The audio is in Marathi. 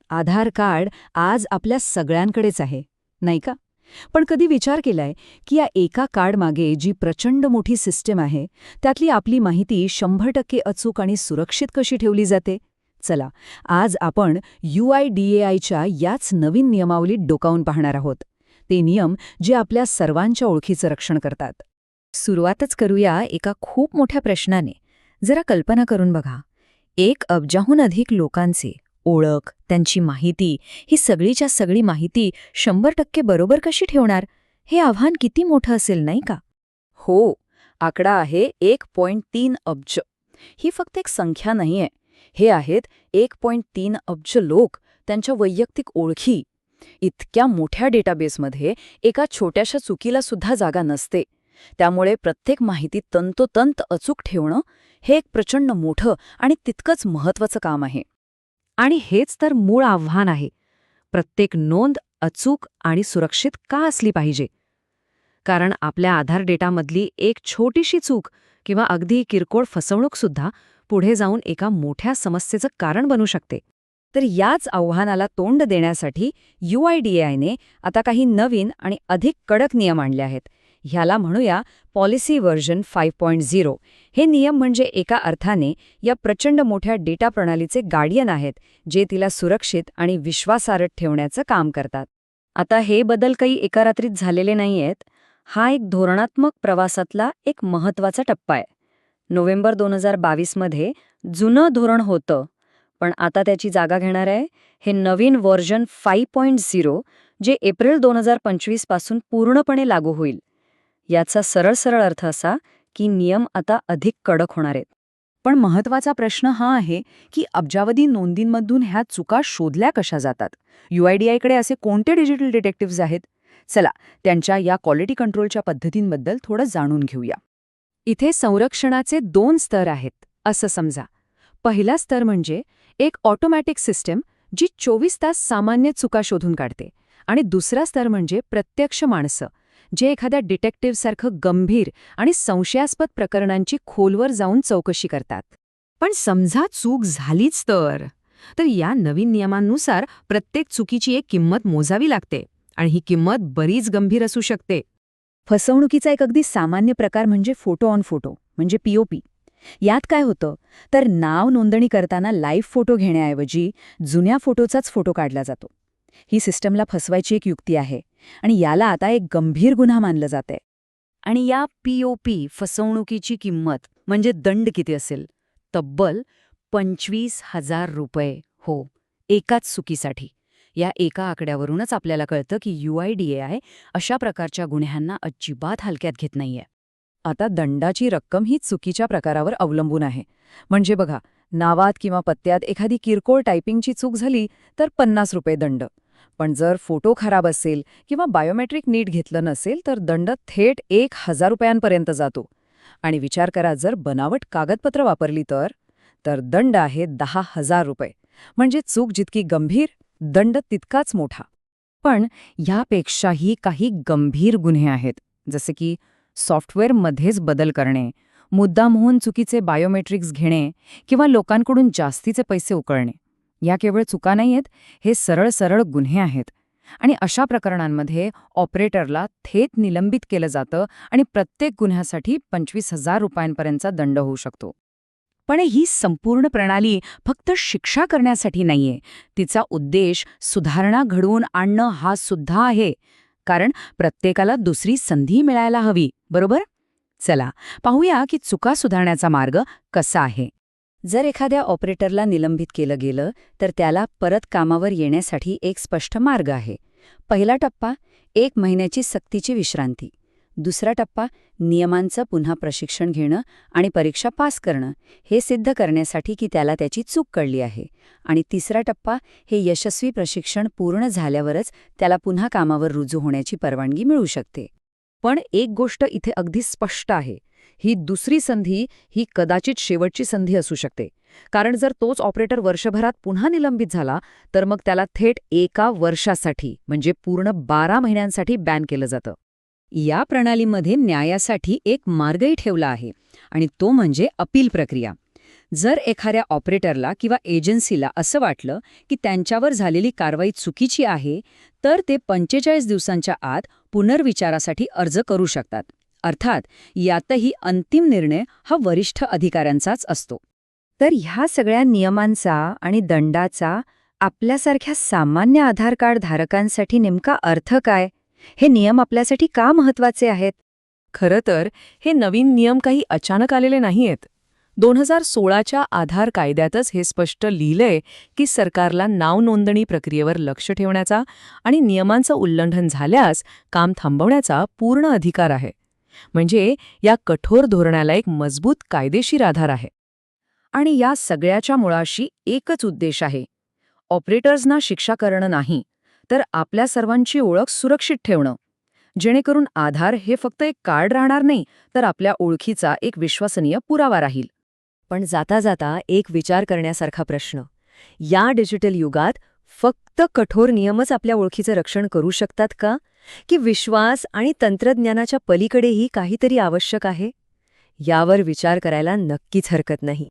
आधार कार्ड आज आपल्या सगळ्यांकडेच आहे, नाही का? पण कधी विचार केलाय की या एका कार्डमागे जी प्रचंड मोठी सिस्टीम आहे, त्यातली आपली माहिती 100% अचूक आणि सुरक्षित कशी ठेवली जाते? चला, आज आपण UIDAIच्या याच नवीन नियमावलीत डोकावून पाहणार आहोत. ते नियम जे आपल्या सर्वांच्या ओळखीचं रक्षण करतात. सुरुवातच करूया एका खूप मोठ्या प्रश्नाने. जरा कल्पना करून बघा. 1 अब्जाहून अधिक लोकांचे ओळख, त्यांची माहिती, ही सगळीच्या सगळी माहिती 100% बरोबर कशी ठेवणार? हे आव्हान किती मोठं असेल, नाही का? हो, आकडा आहे 1.3 अब्ज. ही फक्त एक संख्या नाहीये. हे आहेत 1.3 अब्ज लोक, त्यांच्या वैयक्तिक ओळखी. इतक्या मोठ्या डेटाबेसमध्ये एका छोट्याशा चुकीला सुद्धा जागा नसते. त्यामुळे प्रत्येक माहिती तंतोतंत अचूक ठेवणं हे एक प्रचंड मोठं आणि तितकंच महत्त्वाचं काम आहे. आणि हेच तर मूळ आव्हान आहे. प्रत्येक नोंद अचूक आणि सुरक्षित का असली पाहिजे? कारण आपल्या आधार डेटामधली एक छोटीशी चूक किंवा अगदी किरकोळ फसवणूकसुद्धा पुढे जाऊन एका मोठ्या समस्येचं कारण बनू शकते. तर याच आव्हानाला तोंड देण्यासाठी UIDAIने आता काही नवीन आणि अधिक कडक नियम आणले आहेत. ह्याला म्हणूया पॉलिसी व्हर्जन 5.0. हे नियम म्हणजे एका अर्थाने या प्रचंड मोठ्या डेटा प्रणालीचे गार्डियन आहेत, जे तिला सुरक्षित आणि विश्वासार्ह ठेवण्याचं काम करतात. आता हे बदल काही एका रात्रीत झालेले नाहीयेत. हा एक धोरणात्मक प्रवासातला एक महत्त्वाचा टप्पा आहे. नोव्हेंबर 2022 मध्ये जुनं धोरण होतं, पण आता त्याची जागा घेणार आहे हे नवीन व्हर्जन 5.0, जे एप्रिल 2025 पासून पूर्णपणे लागू होईल. याचा सरळ अर्थ असा की नियम आता अधिक कडक होणार आहेत. पण महत्त्वाचा प्रश्न हा आहे की अब्जावधी नोंदींमधून ह्या चुका शोधल्या कशा जातात? UIDAIकडे असे कोणते डिजिटल डिटेक्टिव्हज आहेत? चला, त्यांच्या या क्वालिटी कंट्रोलच्या पद्धतींबद्दल थोडं जाणून घेऊया. इथे संरक्षणाचे 2 स्तर आहेत, असं समजा. पहिला स्तर म्हणजे एक ऑटोमॅटिक सिस्टम जी 24 तास सामान्य चुका शोधून काढते, आणि दुसरा स्तर म्हणजे प्रत्यक्ष माणसं, जे एखाद्या डिटेक्टिव्हसारखं गंभीर आणि संशयास्पद प्रकरणांची खोलवर जाऊन चौकशी करतात. पण समजा चूक झालीच तर या नवीन नियमांनुसार प्रत्येक चुकीची एक किंमत मोजावी लागते, आणि ही किंमत बरीच गंभीर असू शकते. फसवणुकीचा एक अगदी सामान्य प्रकार म्हणजे फोटो ऑन फोटो, म्हणजे POP. यात काय होतं तर नाव नोंदणी करताना लाईव्ह फोटो घेण्याऐवजी जुन्या फोटोचाच फोटो काढला जातो. ही सिस्टमला फसवायची एक युक्ती आहे, आणि याला आता एक गंभीर गुन्हा मानलं जातंय. आणि या POP फसवणुकीची किंमत म्हणजे दंड किती असेल? तब्बल 25,000 रुपये. हो, एकाच चुकीसाठी. या एका आकड्यावरूनच आपल्याला कळतं की UIDAI अशा प्रकारच्या गुन्ह्यांना अजिबात हलक्यात घेत नाहीये. आता दंडाची रक्कम ही चुकीच्या प्रकारावर अवलंबून आहे. म्हणजे बघा, नावात किंवा पत्त्यात एखादी किरकोळ टायपिंगची चूक झाली तर 50 रुपये दंड. पण जर फोटो खराब असेल किंवा बायोमेट्रिक नीट घेतलं नसेल तर दंड थेट 1,000 रुपयांपर्यंत जातो. आणि विचार करा, जर बनावट कागदपत्र वापरली तर दंड आहे 10,000 रुपये. म्हणजे चूक जितकी गंभीर, दंड तितकाच मोठा. पण यापेक्षाही काही गंभीर गुन्हे आहेत, जसे की सॉफ्टवेअरमध्येच बदल करणे, मुद्दामहून चुकीचे बायोमेट्रिक्स घेणे किंवा लोकांकडून जास्तीचे पैसे उकळणे. या केवळ चुका नाहीयेत, हे सरळ गुन्हे आहेत. आणि अशा प्रकरणांमध्ये ऑपरेटरला थेट निलंबित केलं जातं आणि प्रत्येक गुन्ह्यासाठी 25,000 रुपयांपर्यंतचा दंड होऊ शकतो. पण ही संपूर्ण प्रणाली फक्त शिक्षा करण्यासाठी नाहीये. तिचा उद्देश सुधारणा घडवून आणणं हा सुद्धा आहे. कारण प्रत्येकाला दुसरी संधी मिळायला हवी, बरोबर? चला, पाहूया की चुका सुधारण्याचा मार्ग कसा आहे. जर एखाद्या ऑपरेटरला निलंबित केलं गेलं तर त्याला परत कामावर येण्यासाठी एक स्पष्ट मार्ग आहे. पहिला टप्पा 1 महिन्याची सक्तीची विश्रांती. दुसरा टप्पा नियमांचं पुन्हा प्रशिक्षण घेणं आणि परीक्षा पास करणं, हे सिद्ध करण्यासाठी की त्याला त्याची चूक कळली आहे. आणि तिसरा टप्पा हे यशस्वी प्रशिक्षण पूर्ण झाल्यावरच त्याला पुन्हा कामावर रुजू होण्याची परवानगी मिळू शकते. पण एक गोष्ट इथे अगदी स्पष्ट आहे, ही दुसरी संधी ही कदाचित शेवटची संधी असू शकते. कारण जर तोच ऑपरेटर वर्षभरात पुन्हा निलंबित झाला तर मग त्याला थेट 1 वर्षासाठी म्हणजे पूर्ण 12 महिन्यांसाठी बॅन केलं जातं. या प्रणालीमध्ये न्यायासाठी एक मार्गही ठेवला आहे, आणि तो म्हणजे अपील प्रक्रिया. जर एखाद्या ऑपरेटरला किंवा एजन्सीला असं वाटलं की त्यांच्यावर झालेली कारवाई चुकीची आहे, तर ते 45 दिवसांच्या आत पुनर्विचारासाठी अर्ज करू शकतात. अर्थात यातही अंतिम निर्णय हा वरिष्ठ अधिकाऱ्यांचाच असतो. तर ह्या सगळ्या नियमांचा आणि दंडाचा आपल्यासारख्या सामान्य आधार कार्ड धारकांसाठी नेमका अर्थ काय? हे नियम आपल्यासाठी का महत्वाचे आहेत? खरं तर हे नवीन नियम काही अचानक आलेले नाहीयेत. 2016च्या आधार कायद्यातच हे स्पष्ट लिहिलंय की सरकारला नाव नोंदणी प्रक्रियेवर लक्ष ठेवण्याचा आणि नियमांचं उल्लंघन झाल्यास काम थांबवण्याचा पूर्ण अधिकार आहे. म्हणजे या कठोर धोरणाला एक मजबूत कायदेशीर आधार आहे. आणि या सगळ्याच्या मुळाशी एकच उद्देश आहे. ऑपरेटर्सना शिक्षा करणं नाही, तर आपल्या सर्वांची ओळख सुरक्षित ठेवणं. जेणेकरून आधार हे फक्त एक कार्ड राहणार नाही, तर आपल्या ओळखीचा एक विश्वसनीय पुरावा राहील. पण जाता जाता एक विचार करण्यासारखा प्रश्न. या डिजिटल युगात फक्त कठोर नियमच आपल्या ओळखीचं रक्षण करू शकतात का? की विश्वास आणि तंत्रज्ञानाच्या पलीकडेही काहीतरी आवश्यक आहे? यावर विचार करायला नक्कीच हरकत नाही.